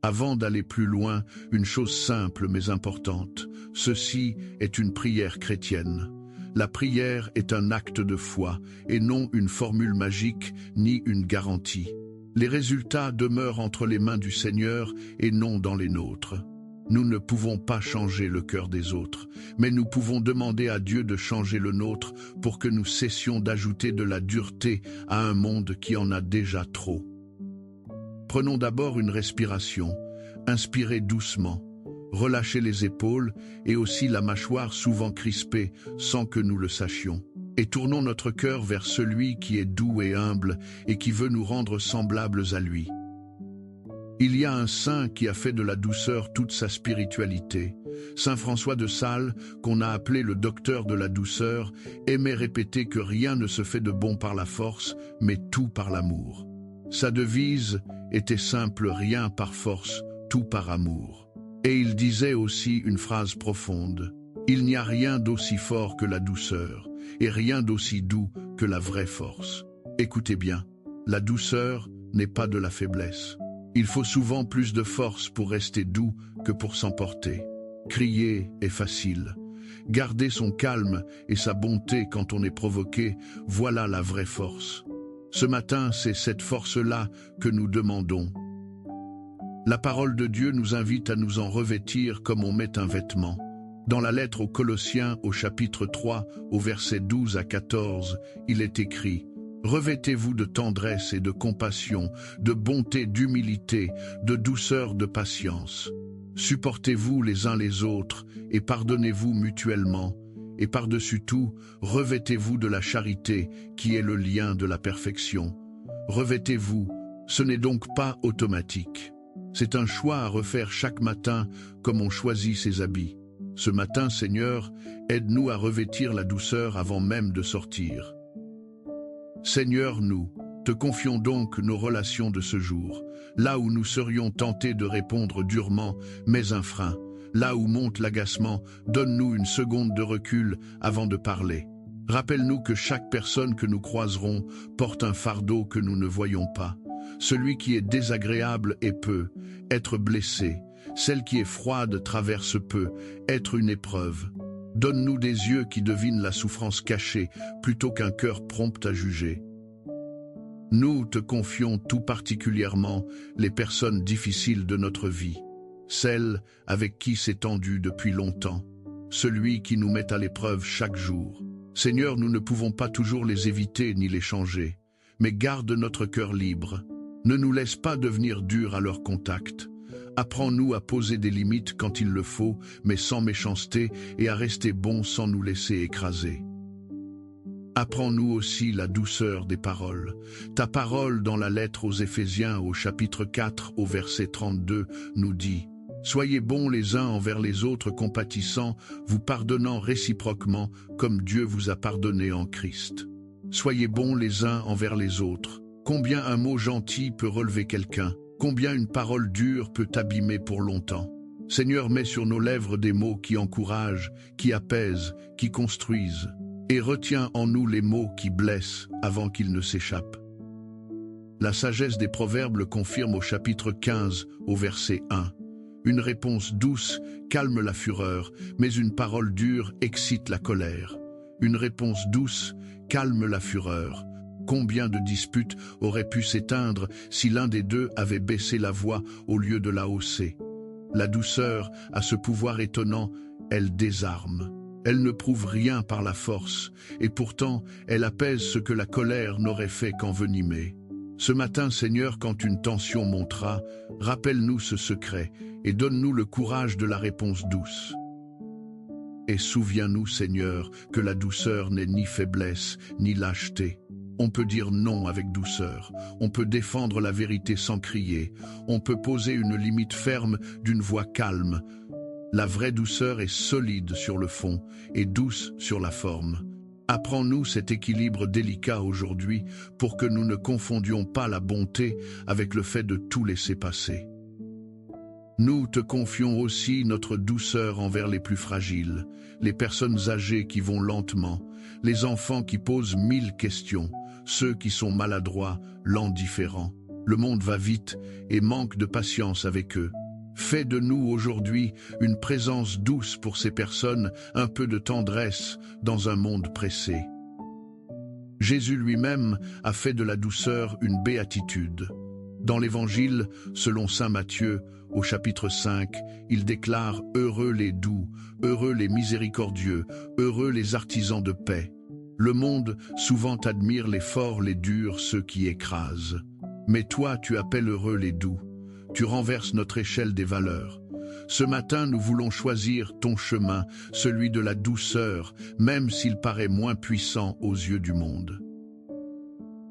Avant d'aller plus loin, une chose simple mais importante. Ceci est une prière chrétienne. La prière est un acte de foi et non une formule magique ni une garantie. Les résultats demeurent entre les mains du Seigneur et non dans les nôtres. Nous ne pouvons pas changer le cœur des autres, mais nous pouvons demander à Dieu de changer le nôtre pour que nous cessions d'ajouter de la dureté à un monde qui en a déjà trop. Prenons d'abord une respiration, inspirez doucement, relâchez les épaules et aussi la mâchoire souvent crispée sans que nous le sachions. Et tournons notre cœur vers celui qui est doux et humble et qui veut nous rendre semblables à lui. Il y a un saint qui a fait de la douceur toute sa spiritualité. Saint François de Sales, qu'on a appelé le docteur de la douceur, aimait répéter que rien ne se fait de bon par la force, mais tout par l'amour. Sa devise était simple, rien par force, tout par amour. Et il disait aussi une phrase profonde. Il n'y a rien d'aussi fort que la douceur, et rien d'aussi doux que la vraie force. Écoutez bien, la douceur n'est pas de la faiblesse. Il faut souvent plus de force pour rester doux que pour s'emporter. Crier est facile. Garder son calme et sa bonté quand on est provoqué, voilà la vraie force. Ce matin, c'est cette force-là que nous demandons. La parole de Dieu nous invite à nous en revêtir comme on met un vêtement. Dans la lettre aux Colossiens, au chapitre 3, au verset 12 à 14, il est écrit « Revêtez-vous de tendresse et de compassion, de bonté, d'humilité, de douceur, de patience. Supportez-vous les uns les autres et pardonnez-vous mutuellement. Et par-dessus tout, revêtez-vous de la charité qui est le lien de la perfection. Revêtez-vous, ce n'est donc pas automatique. C'est un choix à refaire chaque matin comme on choisit ses habits. Ce matin, Seigneur, aide-nous à revêtir la douceur avant même de sortir. Seigneur, nous te confions donc nos relations de ce jour, là où nous serions tentés de répondre durement, mais un frein. Là où monte l'agacement, donne-nous une seconde de recul avant de parler. Rappelle-nous que chaque personne que nous croiserons porte un fardeau que nous ne voyons pas. Celui qui est désagréable est peu, être blessé. Celle qui est froide traverse peu, être une épreuve. Donne-nous des yeux qui devinent la souffrance cachée, plutôt qu'un cœur prompt à juger. Nous te confions tout particulièrement les personnes difficiles de notre vie. Celle avec qui c'est tendu depuis longtemps, celui qui nous met à l'épreuve chaque jour. Seigneur, nous ne pouvons pas toujours les éviter ni les changer, mais garde notre cœur libre. Ne nous laisse pas devenir durs à leur contact. Apprends-nous à poser des limites quand il le faut, mais sans méchanceté, et à rester bons sans nous laisser écraser. Apprends-nous aussi la douceur des paroles. Ta parole dans la lettre aux Éphésiens au chapitre 4 au verset 32 nous dit « Soyez bons les uns envers les autres, compatissants, vous pardonnant réciproquement comme Dieu vous a pardonné en Christ. » Soyez bons les uns envers les autres. Combien un mot gentil peut relever quelqu'un? Combien une parole dure peut t'abîmer pour longtemps? Seigneur, mets sur nos lèvres des mots qui encouragent, qui apaisent, qui construisent. Et retiens en nous les mots qui blessent avant qu'ils ne s'échappent. La sagesse des Proverbes le confirme au chapitre 15, au verset 1. Une réponse douce calme la fureur, mais une parole dure excite la colère. Une réponse douce calme la fureur. Combien de disputes auraient pu s'éteindre si l'un des deux avait baissé la voix au lieu de la hausser? La douceur a ce pouvoir étonnant, elle désarme. Elle ne prouve rien par la force, et pourtant elle apaise ce que la colère n'aurait fait qu'envenimer. Ce matin, Seigneur, quand une tension montera, rappelle-nous ce secret et donne-nous le courage de la réponse douce. Et souviens-nous, Seigneur, que la douceur n'est ni faiblesse, ni lâcheté. On peut dire non avec douceur, on peut défendre la vérité sans crier, on peut poser une limite ferme d'une voix calme. La vraie douceur est solide sur le fond et douce sur la forme. Apprends-nous cet équilibre délicat aujourd'hui pour que nous ne confondions pas la bonté avec le fait de tout laisser passer. Nous te confions aussi notre douceur envers les plus fragiles, les personnes âgées qui vont lentement, les enfants qui posent 1000 questions, ceux qui sont maladroits, l'indifférents. Le monde va vite et manque de patience avec eux. Fais de nous aujourd'hui une présence douce pour ces personnes, un peu de tendresse dans un monde pressé. Jésus lui-même a fait de la douceur une béatitude. Dans l'Évangile, selon saint Matthieu, au chapitre 5, il déclare « Heureux les doux, heureux les miséricordieux, heureux les artisans de paix ». Le monde souvent admire les forts, les durs, ceux qui écrasent. Mais toi, tu appelles heureux les doux. Tu renverses notre échelle des valeurs. Ce matin, nous voulons choisir ton chemin, celui de la douceur, même s'il paraît moins puissant aux yeux du monde.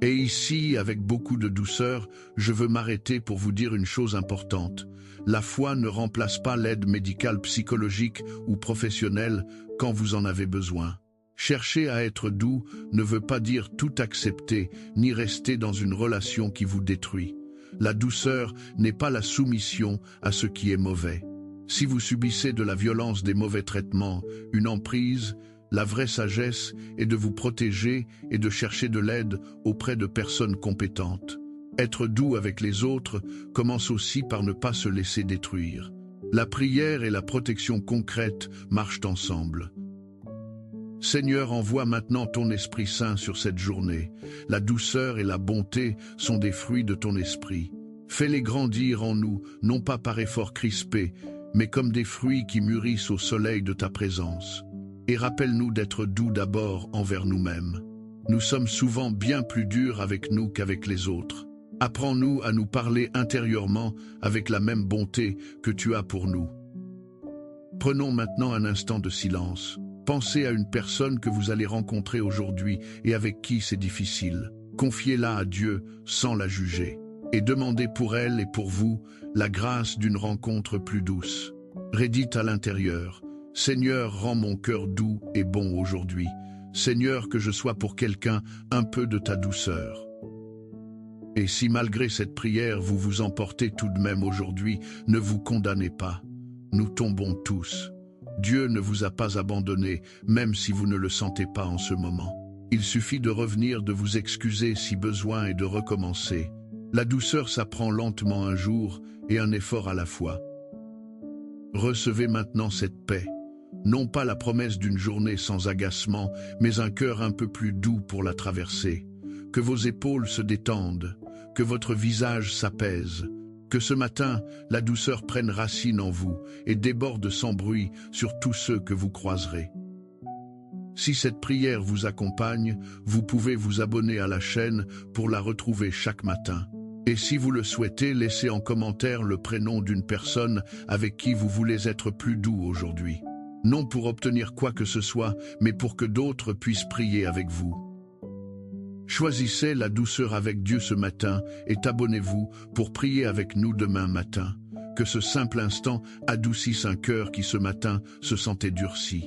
Et ici, avec beaucoup de douceur, je veux m'arrêter pour vous dire une chose importante. La foi ne remplace pas l'aide médicale, psychologique ou professionnelle quand vous en avez besoin. Chercher à être doux ne veut pas dire tout accepter, ni rester dans une relation qui vous détruit. La douceur n'est pas la soumission à ce qui est mauvais. Si vous subissez de la violence, des mauvais traitements, une emprise, la vraie sagesse est de vous protéger et de chercher de l'aide auprès de personnes compétentes. Être doux avec les autres commence aussi par ne pas se laisser détruire. La prière et la protection concrète marchent ensemble. Seigneur, envoie maintenant ton Esprit Saint sur cette journée. La douceur et la bonté sont des fruits de ton esprit. Fais-les grandir en nous, non pas par efforts crispés, mais comme des fruits qui mûrissent au soleil de ta présence. Et rappelle-nous d'être doux d'abord envers nous-mêmes. Nous sommes souvent bien plus durs avec nous qu'avec les autres. Apprends-nous à nous parler intérieurement avec la même bonté que tu as pour nous. Prenons maintenant un instant de silence. Pensez à une personne que vous allez rencontrer aujourd'hui et avec qui c'est difficile. Confiez-la à Dieu sans la juger. Et demandez pour elle et pour vous la grâce d'une rencontre plus douce. Rédite à l'intérieur. Seigneur, rends mon cœur doux et bon aujourd'hui. Seigneur, que je sois pour quelqu'un un peu de ta douceur. Et si malgré cette prière vous vous emportez tout de même aujourd'hui, ne vous condamnez pas. Nous tombons tous. Dieu ne vous a pas abandonné, même si vous ne le sentez pas en ce moment. Il suffit de revenir, de vous excuser si besoin et de recommencer. La douceur s'apprend lentement un jour et un effort à la fois. Recevez maintenant cette paix. Non pas la promesse d'une journée sans agacement, mais un cœur un peu plus doux pour la traverser. Que vos épaules se détendent, que votre visage s'apaise. Que ce matin, la douceur prenne racine en vous et déborde sans bruit sur tous ceux que vous croiserez. Si cette prière vous accompagne, vous pouvez vous abonner à la chaîne pour la retrouver chaque matin. Et si vous le souhaitez, laissez en commentaire le prénom d'une personne avec qui vous voulez être plus doux aujourd'hui. Non pour obtenir quoi que ce soit, mais pour que d'autres puissent prier avec vous. Choisissez la douceur avec Dieu ce matin et abonnez-vous pour prier avec nous demain matin. Que ce simple instant adoucisse un cœur qui ce matin se sentait durci.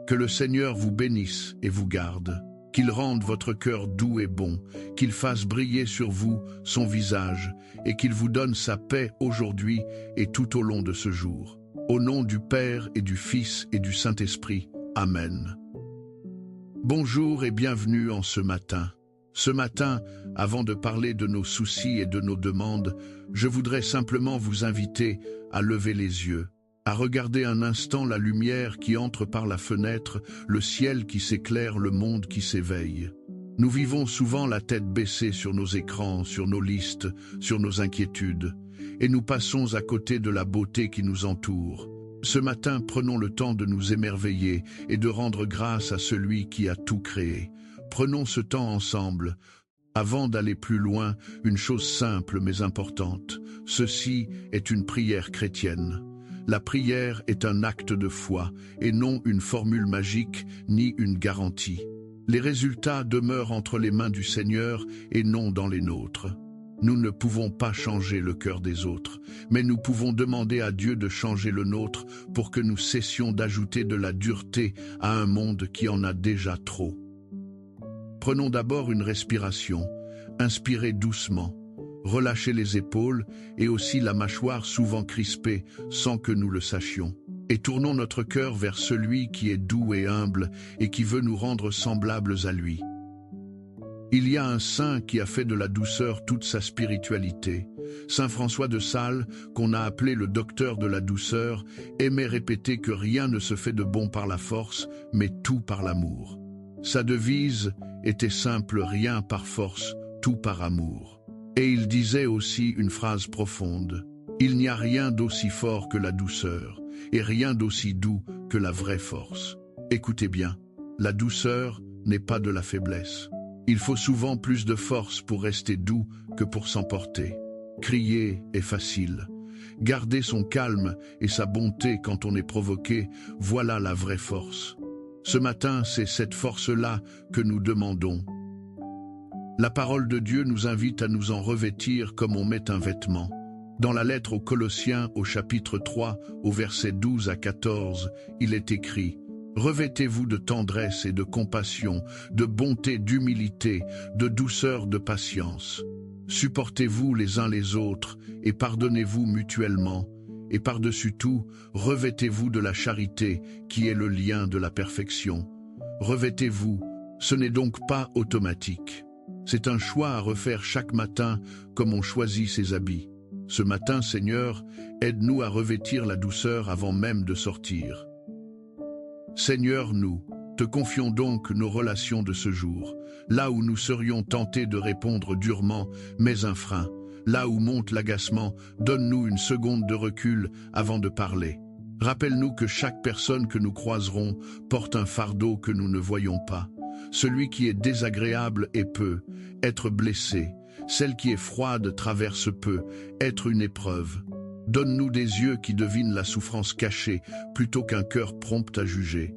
Que le Seigneur vous bénisse et vous garde. Qu'il rende votre cœur doux et bon, qu'il fasse briller sur vous son visage et qu'il vous donne sa paix aujourd'hui et tout au long de ce jour. Au nom du Père et du Fils et du Saint-Esprit. Amen. Bonjour et bienvenue en ce matin. Ce matin, avant de parler de nos soucis et de nos demandes, je voudrais simplement vous inviter à lever les yeux, à regarder un instant la lumière qui entre par la fenêtre, le ciel qui s'éclaire, le monde qui s'éveille. Nous vivons souvent la tête baissée sur nos écrans, sur nos listes, sur nos inquiétudes, et nous passons à côté de la beauté qui nous entoure. Ce matin, prenons le temps de nous émerveiller et de rendre grâce à celui qui a tout créé. Prenons ce temps ensemble. Avant d'aller plus loin, une chose simple mais importante. Ceci est une prière chrétienne. La prière est un acte de foi et non une formule magique ni une garantie. Les résultats demeurent entre les mains du Seigneur et non dans les nôtres. Nous ne pouvons pas changer le cœur des autres, mais nous pouvons demander à Dieu de changer le nôtre pour que nous cessions d'ajouter de la dureté à un monde qui en a déjà trop. Prenons d'abord une respiration, inspirez doucement, relâchez les épaules et aussi la mâchoire souvent crispée sans que nous le sachions. Et tournons notre cœur vers celui qui est doux et humble et qui veut nous rendre semblables à lui. Il y a un saint qui a fait de la douceur toute sa spiritualité. Saint François de Sales, qu'on a appelé le docteur de la douceur, aimait répéter que rien ne se fait de bon par la force, mais tout par l'amour. Sa devise était simple: rien par force, tout par amour. Et il disait aussi une phrase profonde: il n'y a rien d'aussi fort que la douceur, et rien d'aussi doux que la vraie force. Écoutez bien, la douceur n'est pas de la faiblesse. Il faut souvent plus de force pour rester doux que pour s'emporter. Crier est facile. Garder son calme et sa bonté quand on est provoqué, voilà la vraie force. Ce matin, c'est cette force-là que nous demandons. La parole de Dieu nous invite à nous en revêtir comme on met un vêtement. Dans la lettre aux Colossiens, au chapitre 3, au verset 12 à 14, il est écrit: revêtez-vous de tendresse et de compassion, de bonté, d'humilité, de douceur, de patience. Supportez-vous les uns les autres et pardonnez-vous mutuellement. Et par-dessus tout, revêtez-vous de la charité, qui est le lien de la perfection. Revêtez-vous, ce n'est donc pas automatique. C'est un choix à refaire chaque matin comme on choisit ses habits. Ce matin, Seigneur, aide-nous à revêtir la douceur avant même de sortir. Seigneur, nous te confions donc nos relations de ce jour, là où nous serions tentés de répondre durement, mais un frein. Là où monte l'agacement, donne-nous une seconde de recul avant de parler. Rappelle-nous que chaque personne que nous croiserons porte un fardeau que nous ne voyons pas. Celui qui est désagréable et peut être blessé. Celle qui est froide traverse peu, être une épreuve. Donne-nous des yeux qui devinent la souffrance cachée, plutôt qu'un cœur prompt à juger.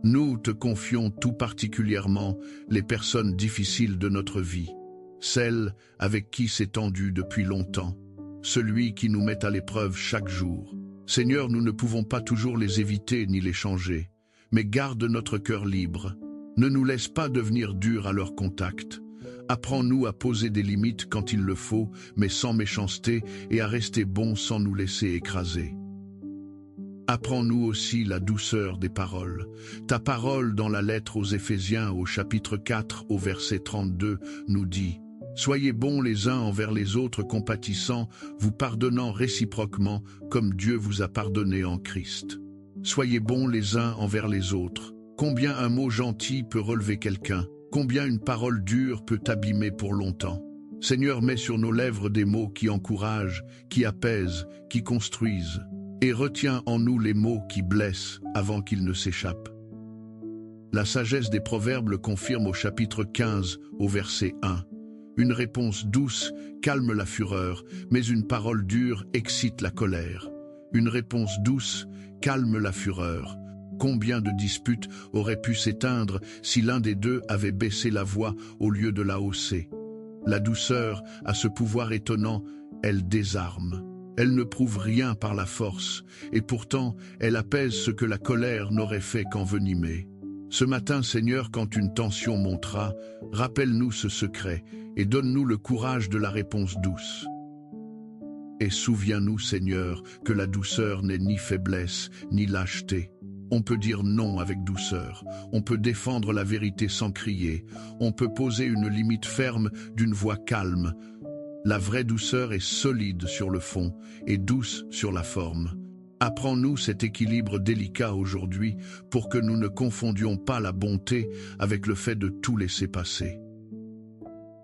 Nous te confions tout particulièrement les personnes difficiles de notre vie, celles avec qui c'est tendu depuis longtemps, celui qui nous met à l'épreuve chaque jour. Seigneur, nous ne pouvons pas toujours les éviter ni les changer, mais garde notre cœur libre. Ne nous laisse pas devenir durs à leur contact. Apprends-nous à poser des limites quand il le faut, mais sans méchanceté, et à rester bons sans nous laisser écraser. Apprends-nous aussi la douceur des paroles. Ta parole dans la lettre aux Éphésiens au chapitre 4 au verset 32 nous dit: soyez bons les uns envers les autres, compatissants, vous pardonnant réciproquement comme Dieu vous a pardonné en Christ. Soyez bons les uns envers les autres. Combien un mot gentil peut relever quelqu'un, combien une parole dure peut abîmer pour longtemps. Seigneur, mets sur nos lèvres des mots qui encouragent, qui apaisent, qui construisent. Et retiens en nous les mots qui blessent avant qu'ils ne s'échappent. La sagesse des Proverbes le confirme au chapitre 15, au verset 1. Une réponse douce calme la fureur, mais une parole dure excite la colère. Une réponse douce calme la fureur. Combien de disputes auraient pu s'éteindre si l'un des deux avait baissé la voix au lieu de la hausser? La douceur a ce pouvoir étonnant, elle désarme. Elle ne prouve rien par la force, et pourtant elle apaise ce que la colère n'aurait fait qu'envenimer. Ce matin, Seigneur, quand une tension montera, rappelle-nous ce secret et donne-nous le courage de la réponse douce. Et souviens-nous, Seigneur, que la douceur n'est ni faiblesse, ni lâcheté. On peut dire non avec douceur, on peut défendre la vérité sans crier, on peut poser une limite ferme d'une voix calme. La vraie douceur est solide sur le fond et douce sur la forme. Apprends-nous cet équilibre délicat aujourd'hui pour que nous ne confondions pas la bonté avec le fait de tout laisser passer.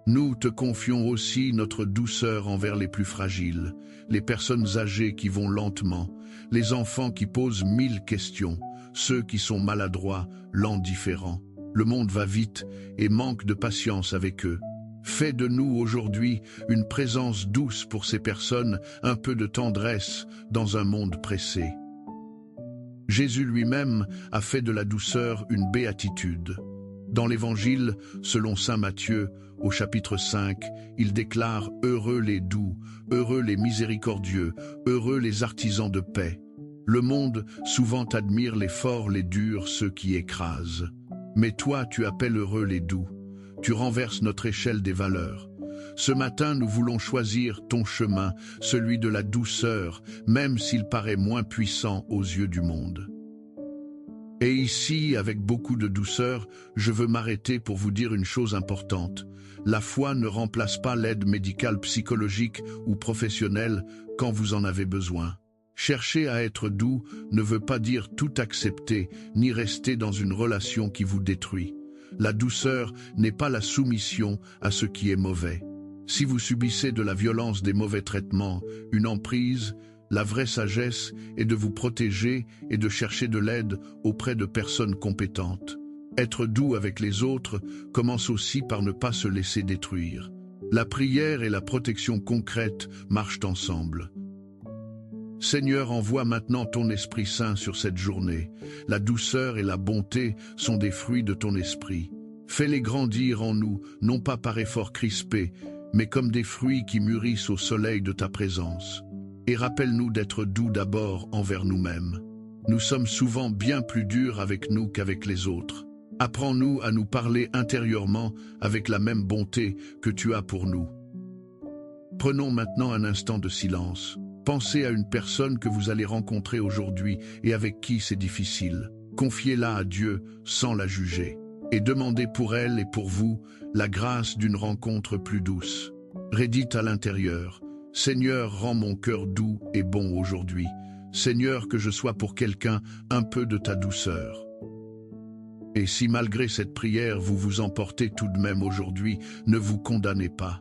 Nous te confions aussi notre douceur envers les plus fragiles, les personnes âgées qui vont lentement, les enfants qui posent 1000 questions, ceux qui sont maladroits, lents, différents. Le monde va vite et manque de patience avec eux. Fais de nous aujourd'hui une présence douce pour ces personnes, un peu de tendresse dans un monde pressé. Jésus lui-même a fait de la douceur une béatitude. Dans l'Évangile, selon saint Matthieu, au chapitre 5, il déclare « Heureux les doux, heureux les miséricordieux, heureux les artisans de paix ». Le monde souvent admire les forts, les durs, ceux qui écrasent. Mais toi, tu appelles heureux les doux. Tu renverses notre échelle des valeurs. Ce matin, nous voulons choisir ton chemin, celui de la douceur, même s'il paraît moins puissant aux yeux du monde. Et ici, avec beaucoup de douceur, je veux m'arrêter pour vous dire une chose importante. La foi ne remplace pas l'aide médicale, psychologique ou professionnelle quand vous en avez besoin. Chercher à être doux ne veut pas dire tout accepter, ni rester dans une relation qui vous détruit. La douceur n'est pas la soumission à ce qui est mauvais. Si vous subissez de la violence, des mauvais traitements, une emprise, la vraie sagesse est de vous protéger et de chercher de l'aide auprès de personnes compétentes. Être doux avec les autres commence aussi par ne pas se laisser détruire. La prière et la protection concrète marchent ensemble. Seigneur, envoie maintenant ton Esprit Saint sur cette journée. La douceur et la bonté sont des fruits de ton esprit. Fais-les grandir en nous, non pas par effort crispé, mais comme des fruits qui mûrissent au soleil de ta présence. Et rappelle-nous d'être doux d'abord envers nous-mêmes. Nous sommes souvent bien plus durs avec nous qu'avec les autres. Apprends-nous à nous parler intérieurement avec la même bonté que tu as pour nous. Prenons maintenant un instant de silence. Pensez à une personne que vous allez rencontrer aujourd'hui et avec qui c'est difficile. Confiez-la à Dieu sans la juger. Et demandez pour elle et pour vous la grâce d'une rencontre plus douce. Rédite à l'intérieur. Seigneur, rends mon cœur doux et bon aujourd'hui. Seigneur, que je sois pour quelqu'un un peu de ta douceur. Et si malgré cette prière vous vous emportez tout de même aujourd'hui, ne vous condamnez pas.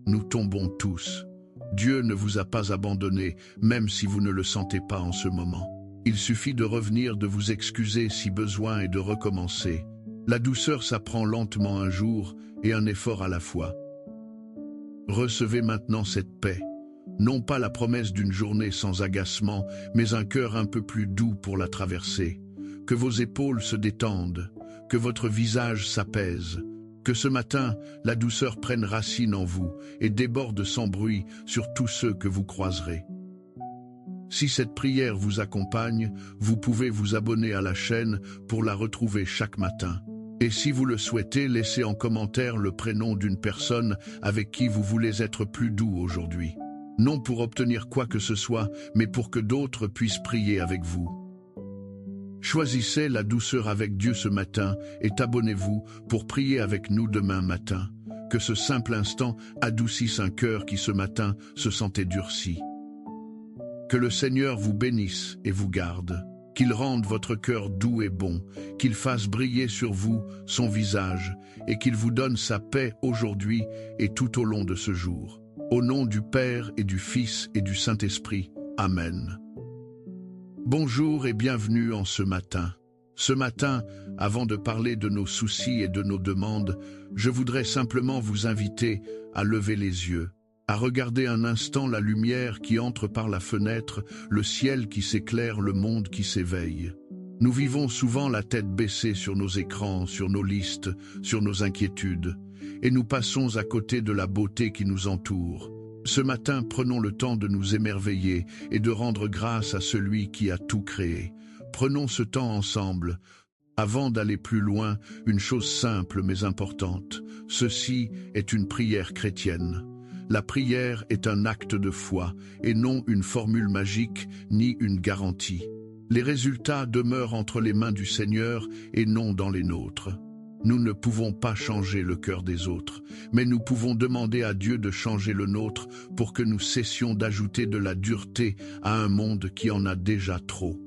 Nous tombons tous. Dieu ne vous a pas abandonné, même si vous ne le sentez pas en ce moment. Il suffit de revenir, de vous excuser si besoin et de recommencer. La douceur s'apprend lentement un jour et un effort à la fois. Recevez maintenant cette paix. Non pas la promesse d'une journée sans agacement, mais un cœur un peu plus doux pour la traverser. Que vos épaules se détendent, que votre visage s'apaise, que ce matin, la douceur prenne racine en vous et déborde sans bruit sur tous ceux que vous croiserez. Si cette prière vous accompagne, vous pouvez vous abonner à la chaîne pour la retrouver chaque matin. Et si vous le souhaitez, laissez en commentaire le prénom d'une personne avec qui vous voulez être plus doux aujourd'hui. Non pour obtenir quoi que ce soit, mais pour que d'autres puissent prier avec vous. Choisissez la douceur avec Dieu ce matin et abonnez-vous pour prier avec nous demain matin. Que ce simple instant adoucisse un cœur qui ce matin se sentait durci. Que le Seigneur vous bénisse et vous garde. Qu'il rende votre cœur doux et bon, qu'il fasse briller sur vous son visage et qu'il vous donne sa paix aujourd'hui et tout au long de ce jour. Au nom du Père et du Fils et du Saint-Esprit. Amen. Bonjour et bienvenue en ce matin. Ce matin, avant de parler de nos soucis et de nos demandes, je voudrais simplement vous inviter à lever les yeux, à regarder un instant la lumière qui entre par la fenêtre, le ciel qui s'éclaire, le monde qui s'éveille. Nous vivons souvent la tête baissée sur nos écrans, sur nos listes, sur nos inquiétudes, et nous passons à côté de la beauté qui nous entoure. Ce matin, prenons le temps de nous émerveiller et de rendre grâce à celui qui a tout créé. Prenons ce temps ensemble. Avant d'aller plus loin, une chose simple mais importante. Ceci est une prière chrétienne. La prière est un acte de foi et non une formule magique ni une garantie. Les résultats demeurent entre les mains du Seigneur et non dans les nôtres. Nous ne pouvons pas changer le cœur des autres, mais nous pouvons demander à Dieu de changer le nôtre pour que nous cessions d'ajouter de la dureté à un monde qui en a déjà trop.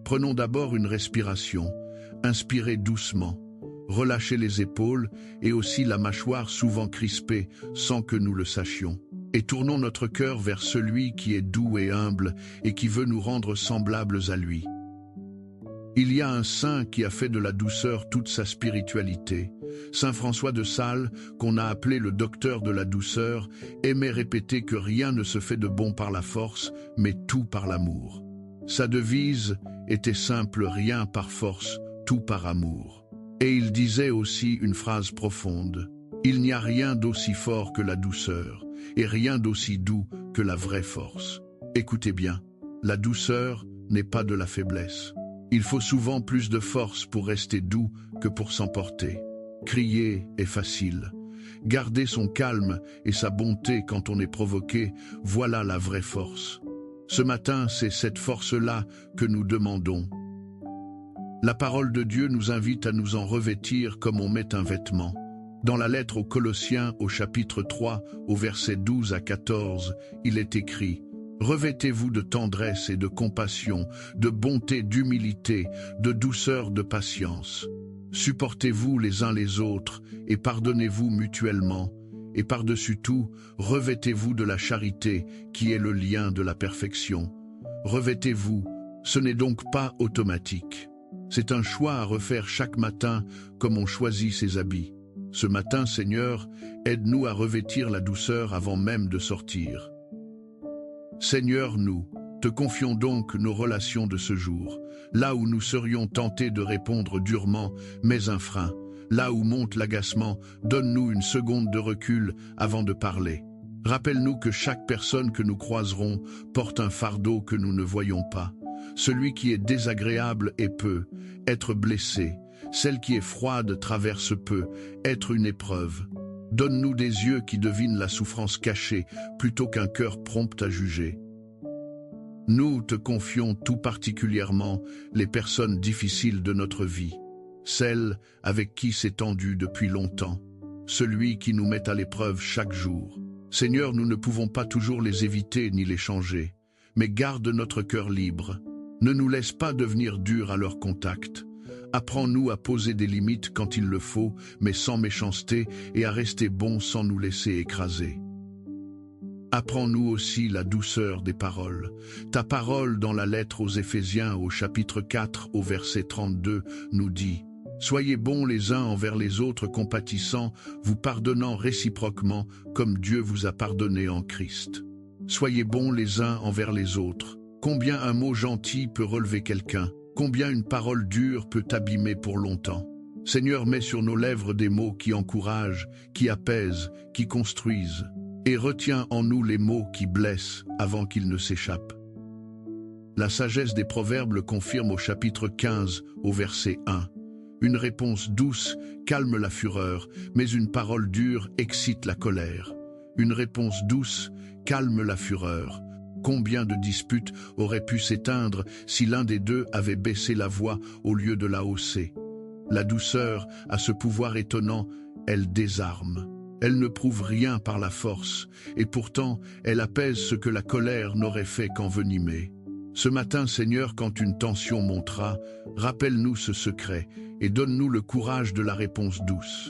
Prenons d'abord une respiration, inspirez doucement, relâchez les épaules et aussi la mâchoire souvent crispée sans que nous le sachions. Et tournons notre cœur vers celui qui est doux et humble et qui veut nous rendre semblables à lui. Il y a un saint qui a fait de la douceur toute sa spiritualité. Saint François de Sales, qu'on a appelé le docteur de la douceur, aimait répéter que rien ne se fait de bon par la force, mais tout par l'amour. Sa devise était simple, rien par force, tout par amour. Et il disait aussi une phrase profonde. Il n'y a rien d'aussi fort que la douceur, et rien d'aussi doux que la vraie force. Écoutez bien, la douceur n'est pas de la faiblesse. Il faut souvent plus de force pour rester doux que pour s'emporter. Crier est facile. Garder son calme et sa bonté quand on est provoqué, voilà la vraie force. Ce matin, c'est cette force-là que nous demandons. La parole de Dieu nous invite à nous en revêtir comme on met un vêtement. Dans la lettre aux Colossiens, au chapitre 3, au verset 12 à 14, il est écrit « Revêtez-vous de tendresse et de compassion, de bonté, d'humilité, de douceur, de patience. Supportez-vous les uns les autres et pardonnez-vous mutuellement. Et par-dessus tout, revêtez-vous de la charité, qui est le lien de la perfection. Revêtez-vous, ce n'est donc pas automatique. C'est un choix à refaire chaque matin comme on choisit ses habits. Ce matin, Seigneur, aide-nous à revêtir la douceur avant même de sortir. Seigneur, nous te confions donc nos relations de ce jour, là où nous serions tentés de répondre durement, mais un frein. Là où monte l'agacement, donne-nous une seconde de recul avant de parler. Rappelle-nous que chaque personne que nous croiserons porte un fardeau que nous ne voyons pas. Celui qui est désagréable est peu, être blessé. Celle qui est froide traverse peu, être une épreuve. Donne-nous des yeux qui devinent la souffrance cachée, plutôt qu'un cœur prompt à juger. Nous te confions tout particulièrement les personnes difficiles de notre vie. Celle avec qui c'est tendu depuis longtemps, celui qui nous met à l'épreuve chaque jour. Seigneur, nous ne pouvons pas toujours les éviter ni les changer, mais garde notre cœur libre. Ne nous laisse pas devenir durs à leur contact. Apprends-nous à poser des limites quand il le faut, mais sans méchanceté, et à rester bons sans nous laisser écraser. Apprends-nous aussi la douceur des paroles. Ta parole dans la lettre aux Éphésiens au chapitre 4 au verset 32 nous dit « Soyez bons les uns envers les autres, compatissants, vous pardonnant réciproquement comme Dieu vous a pardonné en Christ. » Soyez bons les uns envers les autres. Combien un mot gentil peut relever quelqu'un, combien une parole dure peut t'abîmer pour longtemps. Seigneur, mets sur nos lèvres des mots qui encouragent, qui apaisent, qui construisent, et retiens en nous les mots qui blessent avant qu'ils ne s'échappent. La sagesse des Proverbes le confirme au chapitre 15, au verset 1. Une réponse douce calme la fureur, mais une parole dure excite la colère. Une réponse douce calme la fureur. Combien de disputes auraient pu s'éteindre si l'un des deux avait baissé la voix au lieu de la hausser? La douceur a ce pouvoir étonnant, elle désarme. Elle ne prouve rien par la force, et pourtant elle apaise ce que la colère n'aurait fait qu'envenimer. Ce matin, Seigneur, quand une tension montera, rappelle-nous ce secret et donne-nous le courage de la réponse douce.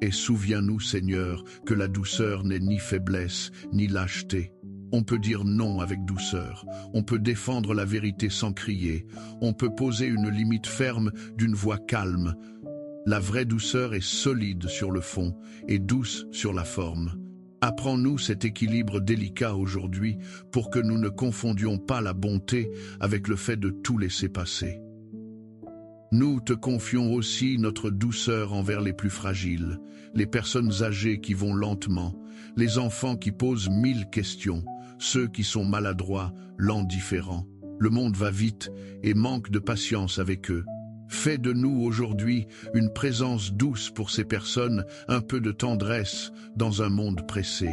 Et souviens-nous, Seigneur, que la douceur n'est ni faiblesse, ni lâcheté. On peut dire non avec douceur, on peut défendre la vérité sans crier, on peut poser une limite ferme d'une voix calme. La vraie douceur est solide sur le fond et douce sur la forme. Apprends-nous cet équilibre délicat aujourd'hui pour que nous ne confondions pas la bonté avec le fait de tout laisser passer. Nous te confions aussi notre douceur envers les plus fragiles, les personnes âgées qui vont lentement, les enfants qui posent 1000 questions, ceux qui sont maladroits, lents, différents. Le monde va vite et manque de patience avec eux. Fais de nous aujourd'hui une présence douce pour ces personnes, un peu de tendresse dans un monde pressé.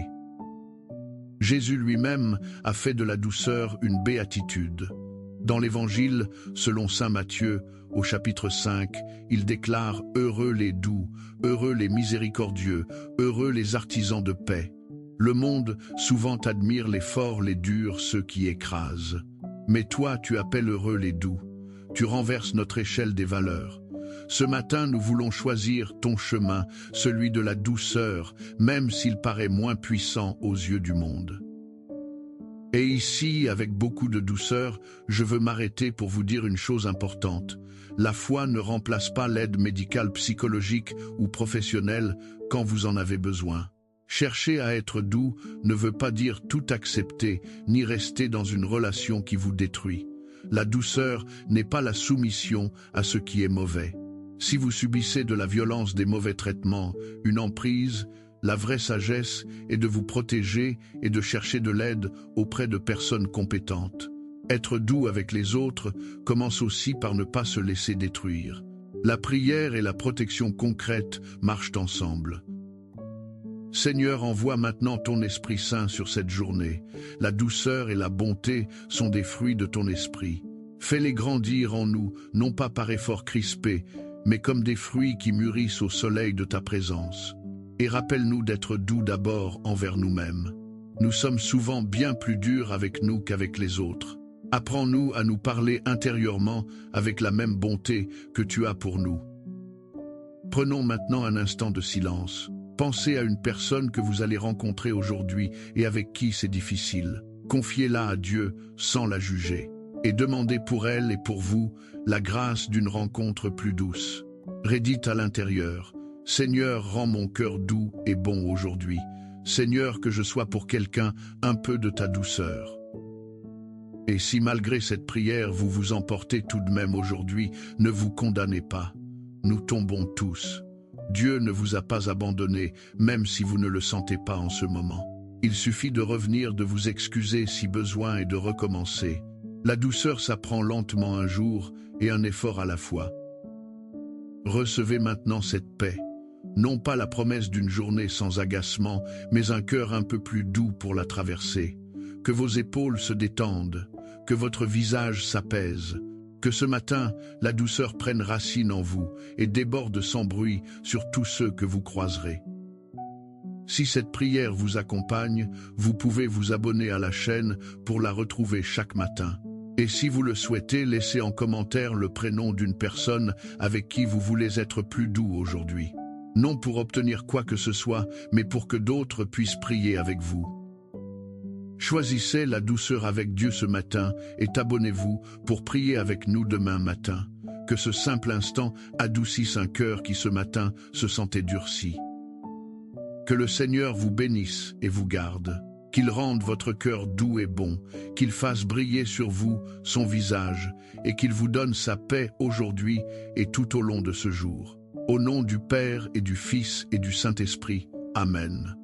Jésus lui-même a fait de la douceur une béatitude. Dans l'Évangile, selon saint Matthieu, au chapitre 5, il déclare « Heureux les doux, heureux les miséricordieux, heureux les artisans de paix. » Le monde souvent admire les forts, les durs, ceux qui écrasent. Mais toi, tu appelles heureux les doux. Tu renverses notre échelle des valeurs. Ce matin, nous voulons choisir ton chemin, celui de la douceur, même s'il paraît moins puissant aux yeux du monde. Et ici, avec beaucoup de douceur, je veux m'arrêter pour vous dire une chose importante. La foi ne remplace pas l'aide médicale, psychologique ou professionnelle quand vous en avez besoin. Chercher à être doux ne veut pas dire tout accepter, ni rester dans une relation qui vous détruit. La douceur n'est pas la soumission à ce qui est mauvais. Si vous subissez de la violence, des mauvais traitements, une emprise, la vraie sagesse est de vous protéger et de chercher de l'aide auprès de personnes compétentes. Être doux avec les autres commence aussi par ne pas se laisser détruire. La prière et la protection concrète marchent ensemble. Seigneur, envoie maintenant ton Esprit Saint sur cette journée. La douceur et la bonté sont des fruits de ton esprit. Fais-les grandir en nous, non pas par efforts crispés, mais comme des fruits qui mûrissent au soleil de ta présence. Et rappelle-nous d'être doux d'abord envers nous-mêmes. Nous sommes souvent bien plus durs avec nous qu'avec les autres. Apprends-nous à nous parler intérieurement avec la même bonté que tu as pour nous. Prenons maintenant un instant de silence. Pensez à une personne que vous allez rencontrer aujourd'hui et avec qui c'est difficile. Confiez-la à Dieu sans la juger. Et demandez pour elle et pour vous la grâce d'une rencontre plus douce. Rédite à l'intérieur: Seigneur, rends mon cœur doux et bon aujourd'hui. Seigneur, que je sois pour quelqu'un un peu de ta douceur. Et si malgré cette prière vous vous emportez tout de même aujourd'hui, ne vous condamnez pas. Nous tombons tous. Dieu ne vous a pas abandonné, même si vous ne le sentez pas en ce moment. Il suffit de revenir, de vous excuser si besoin et de recommencer. La douceur s'apprend lentement un jour et un effort à la fois. Recevez maintenant cette paix. Non pas la promesse d'une journée sans agacement, mais un cœur un peu plus doux pour la traverser. Que vos épaules se détendent, que votre visage s'apaise, que ce matin, la douceur prenne racine en vous et déborde sans bruit sur tous ceux que vous croiserez. Si cette prière vous accompagne, vous pouvez vous abonner à la chaîne pour la retrouver chaque matin. Et si vous le souhaitez, laissez en commentaire le prénom d'une personne avec qui vous voulez être plus doux aujourd'hui. Non pour obtenir quoi que ce soit, mais pour que d'autres puissent prier avec vous. Choisissez la douceur avec Dieu ce matin et abonnez-vous pour prier avec nous demain matin. Que ce simple instant adoucisse un cœur qui ce matin se sentait durci. Que le Seigneur vous bénisse et vous garde. Qu'il rende votre cœur doux et bon, qu'il fasse briller sur vous son visage et qu'il vous donne sa paix aujourd'hui et tout au long de ce jour. Au nom du Père et du Fils et du Saint-Esprit. Amen.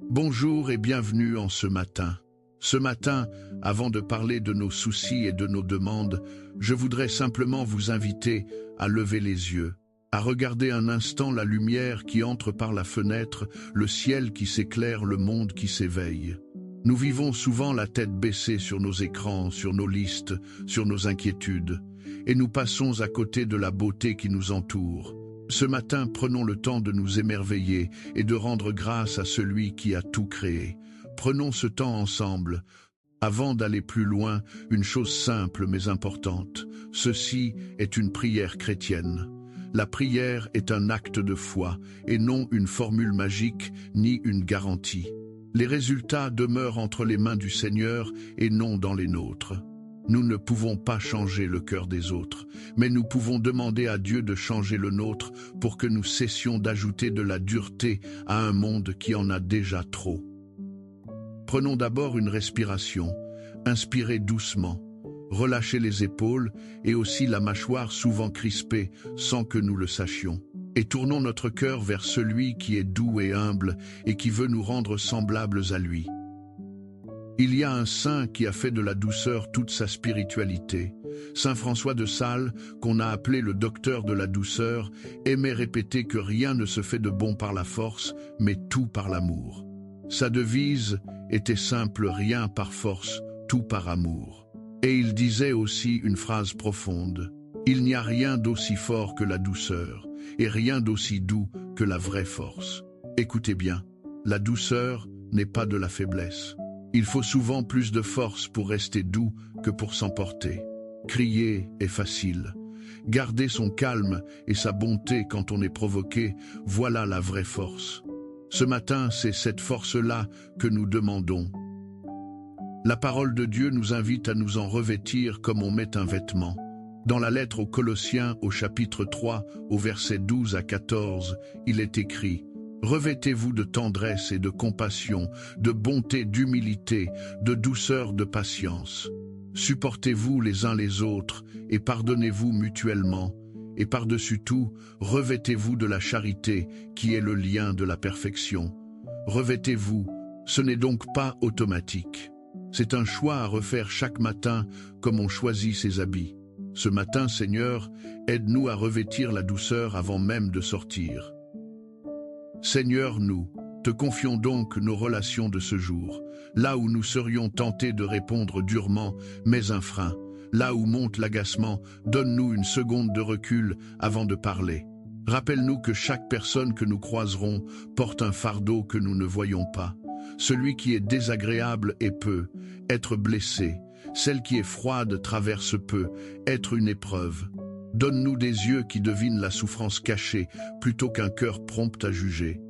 Bonjour et bienvenue en ce matin. Ce matin, avant de parler de nos soucis et de nos demandes, je voudrais simplement vous inviter à lever les yeux, à regarder un instant la lumière qui entre par la fenêtre, le ciel qui s'éclaire, le monde qui s'éveille. Nous vivons souvent la tête baissée sur nos écrans, sur nos listes, sur nos inquiétudes, et nous passons à côté de la beauté qui nous entoure. Ce matin, prenons le temps de nous émerveiller et de rendre grâce à celui qui a tout créé. Prenons ce temps ensemble. Avant d'aller plus loin, une chose simple mais importante. Ceci est une prière chrétienne. La prière est un acte de foi et non une formule magique ni une garantie. Les résultats demeurent entre les mains du Seigneur et non dans les nôtres. Nous ne pouvons pas changer le cœur des autres, mais nous pouvons demander à Dieu de changer le nôtre pour que nous cessions d'ajouter de la dureté à un monde qui en a déjà trop. Prenons d'abord une respiration, inspirez doucement, relâchez les épaules et aussi la mâchoire souvent crispée sans que nous le sachions. Et tournons notre cœur vers celui qui est doux et humble et qui veut nous rendre semblables à lui. Il y a un saint qui a fait de la douceur toute sa spiritualité. Saint François de Sales, qu'on a appelé le docteur de la douceur, aimait répéter que rien ne se fait de bon par la force, mais tout par l'amour. Sa devise était simple: rien par force, tout par amour. Et il disait aussi une phrase profonde: il n'y a rien d'aussi fort que la douceur, et rien d'aussi doux que la vraie force. Écoutez bien, la douceur n'est pas de la faiblesse. Il faut souvent plus de force pour rester doux que pour s'emporter. Crier est facile. Garder son calme et sa bonté quand on est provoqué, voilà la vraie force. Ce matin, c'est cette force-là que nous demandons. La parole de Dieu nous invite à nous en revêtir comme on met un vêtement. Dans la lettre aux Colossiens, au chapitre 3, au verset 12 à 14, il est écrit: revêtez-vous de tendresse et de compassion, de bonté, d'humilité, de douceur, de patience. Supportez-vous les uns les autres et pardonnez-vous mutuellement. Et par-dessus tout, revêtez-vous de la charité qui est le lien de la perfection. Revêtez-vous, ce n'est donc pas automatique. C'est un choix à refaire chaque matin comme on choisit ses habits. Ce matin, Seigneur, aide-nous à revêtir la douceur avant même de sortir. Seigneur, nous te confions donc nos relations de ce jour, là où nous serions tentés de répondre durement, mais un frein. Là où monte l'agacement, donne-nous une seconde de recul avant de parler. Rappelle-nous que chaque personne que nous croiserons porte un fardeau que nous ne voyons pas. Celui qui est désagréable est peu, être blessé. Celle qui est froide traverse peu, être une épreuve. Donne-nous des yeux qui devinent la souffrance cachée, plutôt qu'un cœur prompt à juger.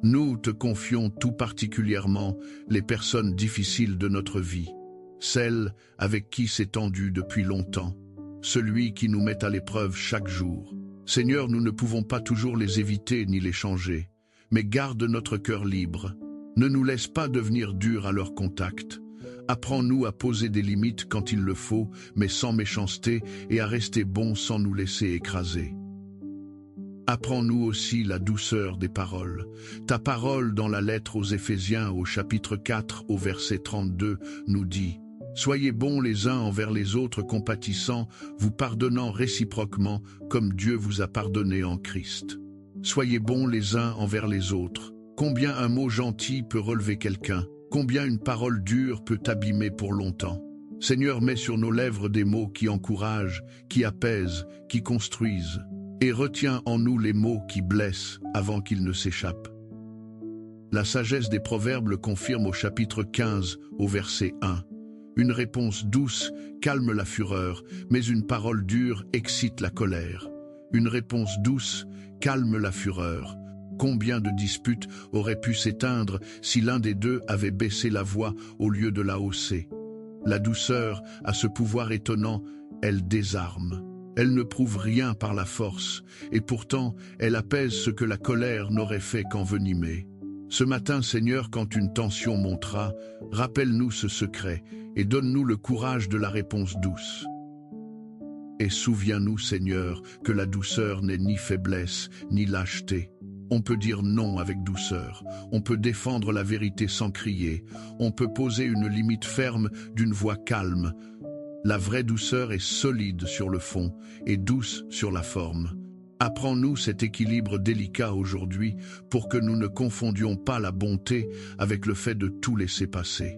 Nous te confions tout particulièrement les personnes difficiles de notre vie, celles avec qui c'est tendu depuis longtemps, celui qui nous met à l'épreuve chaque jour. Seigneur, nous ne pouvons pas toujours les éviter ni les changer, mais garde notre cœur libre. Ne nous laisse pas devenir durs à leur contact. Apprends-nous à poser des limites quand il le faut, mais sans méchanceté, et à rester bons sans nous laisser écraser. Apprends-nous aussi la douceur des paroles. Ta parole dans la lettre aux Éphésiens au chapitre 4 au verset 32 nous dit « Soyez bons les uns envers les autres, compatissants, vous pardonnant réciproquement comme Dieu vous a pardonné en Christ. » Soyez bons les uns envers les autres. Combien un mot gentil peut relever quelqu'un? Combien une parole dure peut t'abîmer pour longtemps? Seigneur, mets sur nos lèvres des mots qui encouragent, qui apaisent, qui construisent. Et retiens en nous les mots qui blessent avant qu'ils ne s'échappent. La sagesse des Proverbes le confirme au chapitre 15, au verset 1. Une réponse douce calme la fureur, mais une parole dure excite la colère. Une réponse douce calme la fureur. Combien de disputes auraient pu s'éteindre si l'un des deux avait baissé la voix au lieu de la hausser? La douceur a ce pouvoir étonnant, elle désarme. Elle ne prouve rien par la force, et pourtant elle apaise ce que la colère n'aurait fait qu'envenimer. Ce matin, Seigneur, quand une tension montera, rappelle-nous ce secret et donne-nous le courage de la réponse douce. Et souviens-nous, Seigneur, que la douceur n'est ni faiblesse, ni lâcheté. On peut dire non avec douceur, on peut défendre la vérité sans crier, on peut poser une limite ferme d'une voix calme. La vraie douceur est solide sur le fond et douce sur la forme. Apprends-nous cet équilibre délicat aujourd'hui pour que nous ne confondions pas la bonté avec le fait de tout laisser passer.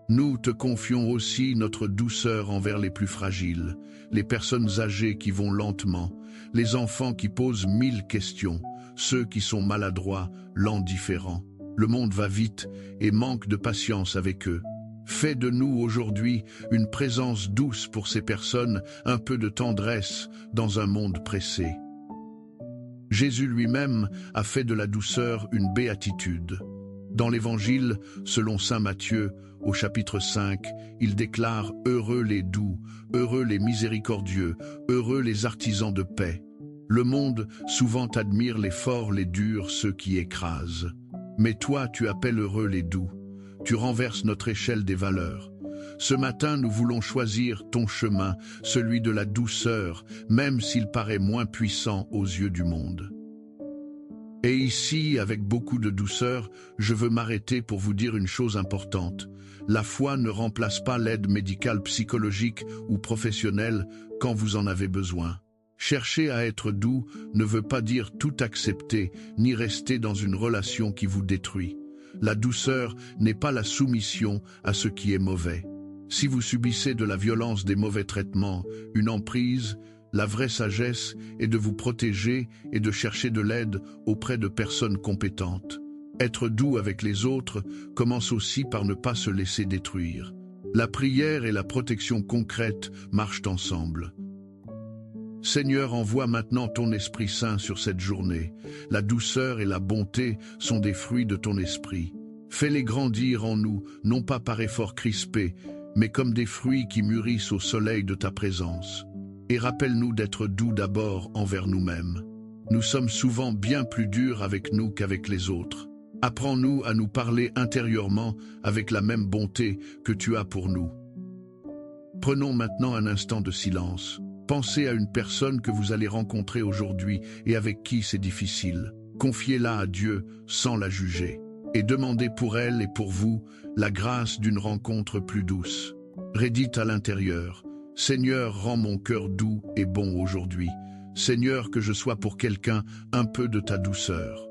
Nous te confions aussi notre douceur envers les plus fragiles, les personnes âgées qui vont lentement, les enfants qui posent 1000 questions, ceux qui sont maladroits, lents, différents. Le monde va vite et manque de patience avec eux. Fais de nous aujourd'hui une présence douce pour ces personnes, un peu de tendresse dans un monde pressé. Jésus lui-même a fait de la douceur une béatitude. Dans l'Évangile, selon saint Matthieu, au chapitre 5, il déclare « Heureux les doux, heureux les miséricordieux, heureux les artisans de paix ». Le monde souvent admire les forts, les durs, ceux qui écrasent. Mais toi, tu appelles heureux les doux. Tu renverses notre échelle des valeurs. Ce matin, nous voulons choisir ton chemin, celui de la douceur, même s'il paraît moins puissant aux yeux du monde. Et ici, avec beaucoup de douceur, je veux m'arrêter pour vous dire une chose importante. La foi ne remplace pas l'aide médicale, psychologique ou professionnelle quand vous en avez besoin. Chercher à être doux ne veut pas dire tout accepter, ni rester dans une relation qui vous détruit. La douceur n'est pas la soumission à ce qui est mauvais. Si vous subissez de la violence, des mauvais traitements, une emprise, la vraie sagesse est de vous protéger et de chercher de l'aide auprès de personnes compétentes. Être doux avec les autres commence aussi par ne pas se laisser détruire. La prière et la protection concrète marchent ensemble. Seigneur, envoie maintenant ton Esprit Saint sur cette journée. La douceur et la bonté sont des fruits de ton esprit. Fais-les grandir en nous, non pas par effort crispé, mais comme des fruits qui mûrissent au soleil de ta présence. Et rappelle-nous d'être doux d'abord envers nous-mêmes. Nous sommes souvent bien plus durs avec nous qu'avec les autres. Apprends-nous à nous parler intérieurement avec la même bonté que tu as pour nous. Prenons maintenant un instant de silence. Pensez à une personne que vous allez rencontrer aujourd'hui et avec qui c'est difficile. Confiez-la à Dieu sans la juger. Et demandez pour elle et pour vous la grâce d'une rencontre plus douce. Rédite à l'intérieur. Seigneur, rends mon cœur doux et bon aujourd'hui. Seigneur, que je sois pour quelqu'un un peu de ta douceur.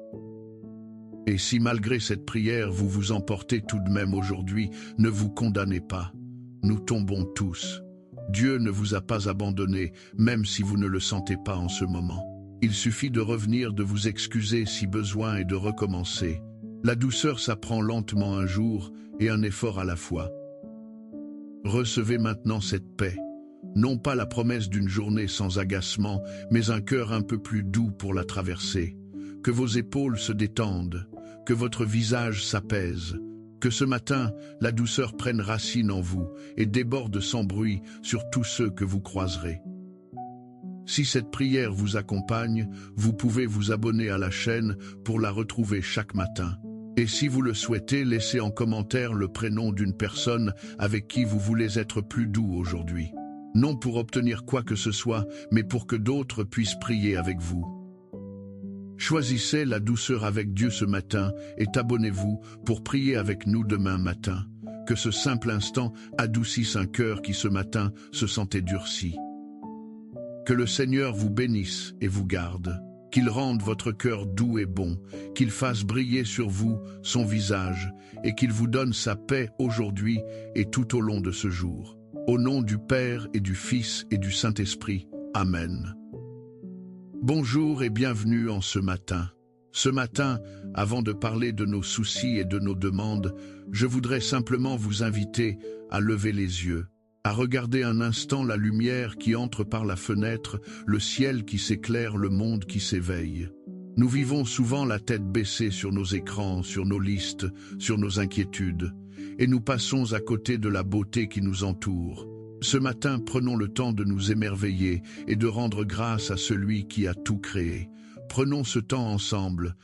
Et si malgré cette prière vous vous emportez tout de même aujourd'hui, ne vous condamnez pas. Nous tombons tous. Dieu ne vous a pas abandonné, même si vous ne le sentez pas en ce moment. Il suffit de revenir, de vous excuser si besoin et de recommencer. La douceur s'apprend lentement un jour et un effort à la fois. Recevez maintenant cette paix. Non pas la promesse d'une journée sans agacement, mais un cœur un peu plus doux pour la traverser. Que vos épaules se détendent, que votre visage s'apaise, que ce matin, la douceur prenne racine en vous et déborde sans bruit sur tous ceux que vous croiserez. Si cette prière vous accompagne, vous pouvez vous abonner à la chaîne pour la retrouver chaque matin. Et si vous le souhaitez, laissez en commentaire le prénom d'une personne avec qui vous voulez être plus doux aujourd'hui. Non pour obtenir quoi que ce soit, mais pour que d'autres puissent prier avec vous. Choisissez la douceur avec Dieu ce matin et abonnez-vous pour prier avec nous demain matin. Que ce simple instant adoucisse un cœur qui ce matin se sentait durci. Que le Seigneur vous bénisse et vous garde. Qu'il rende votre cœur doux et bon, qu'il fasse briller sur vous son visage et qu'il vous donne sa paix aujourd'hui et tout au long de ce jour. Au nom du Père et du Fils et du Saint-Esprit. Amen. Bonjour et bienvenue en ce matin. Ce matin, avant de parler de nos soucis et de nos demandes, je voudrais simplement vous inviter à lever les yeux, à regarder un instant la lumière qui entre par la fenêtre, le ciel qui s'éclaire, le monde qui s'éveille. Nous vivons souvent la tête baissée sur nos écrans, sur nos listes, sur nos inquiétudes, et nous passons à côté de la beauté qui nous entoure. Ce matin, prenons le temps de nous émerveiller et de rendre grâce à celui qui a tout créé. Prenons ce temps ensemble